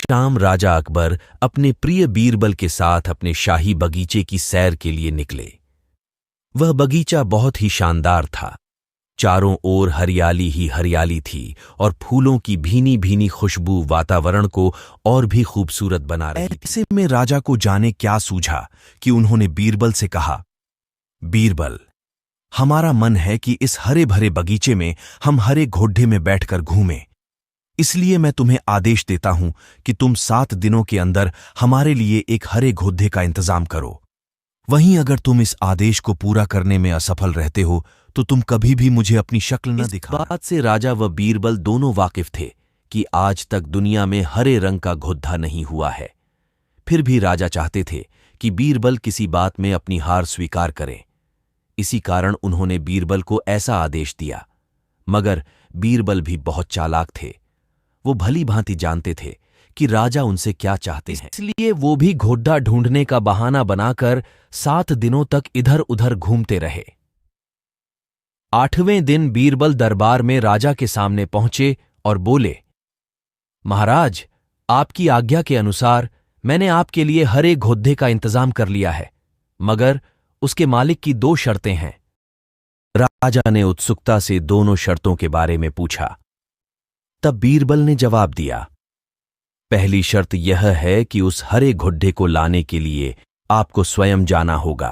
शाम राजा अकबर अपने प्रिय बीरबल के साथ अपने शाही बगीचे की सैर के लिए निकले। वह बगीचा बहुत ही शानदार था। चारों ओर हरियाली ही हरियाली थी और फूलों की भीनी भीनी खुशबू वातावरण को और भी खूबसूरत बना रही थी। ऐसे में राजा को जाने क्या सूझा कि उन्होंने बीरबल से कहा, बीरबल, हमारा मन है कि इस हरे भरे बगीचे में हम हरे घोड़े में बैठकर घूमें। इसलिए मैं तुम्हें आदेश देता हूं कि तुम 7 दिनों के अंदर हमारे लिए एक हरे घोड़े का इंतजाम करो। वहीं अगर तुम इस आदेश को पूरा करने में असफल रहते हो तो तुम कभी भी मुझे अपनी शक्ल न दिखाना। इस बात से राजा व बीरबल दोनों वाकिफ थे कि आज तक दुनिया में हरे रंग का घोड़ा नहीं हुआ है। फिर भी राजा चाहते थे कि बीरबल किसी बात में अपनी हार स्वीकार करें। इसी कारण उन्होंने बीरबल को ऐसा आदेश दिया। मगर बीरबल भी बहुत चालाक थे। वो भली भांति जानते थे कि राजा उनसे क्या चाहते हैं। इसलिए वो भी घोड़ा ढूंढने का बहाना बनाकर 7 दिनों तक इधर उधर घूमते रहे। 8वें दिन बीरबल दरबार में राजा के सामने पहुंचे और बोले, महाराज, आपकी आज्ञा के अनुसार मैंने आपके लिए हरे घोड़े का इंतजाम कर लिया है, मगर उसके मालिक की 2 शर्तें हैं। राजा ने उत्सुकता से दोनों शर्तों के बारे में पूछा। तब बीरबल ने जवाब दिया, पहली शर्त यह है कि उस हरे घोड़े को लाने के लिए आपको स्वयं जाना होगा।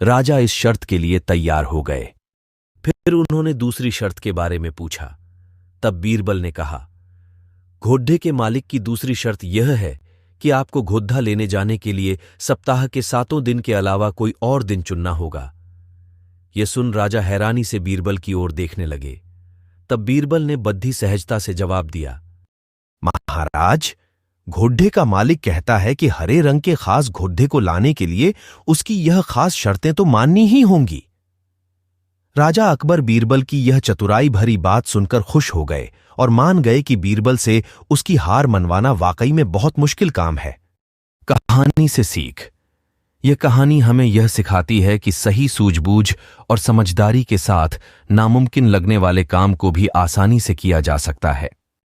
राजा इस शर्त के लिए तैयार हो गए। फिर उन्होंने दूसरी शर्त के बारे में पूछा। तब बीरबल ने कहा, घोड़े के मालिक की दूसरी शर्त यह है कि आपको घोड़ा लेने जाने के लिए सप्ताह के 7 दिन के अलावा कोई और दिन चुनना होगा। यह सुन राजा हैरानी से बीरबल की ओर देखने लगे। तब बीरबल ने बद्धी सहजता से जवाब दिया, महाराज, घोड़े का मालिक कहता है कि हरे रंग के खास घोड़े को लाने के लिए उसकी यह खास शर्तें तो माननी ही होंगी। राजा अकबर बीरबल की यह चतुराई भरी बात सुनकर खुश हो गए और मान गए कि बीरबल से उसकी हार मनवाना वाकई में बहुत मुश्किल काम है। कहानी से सीख। यह कहानी हमें यह सिखाती है कि सही सूझबूझ और समझदारी के साथ नामुमकिन लगने वाले काम को भी आसानी से किया जा सकता है।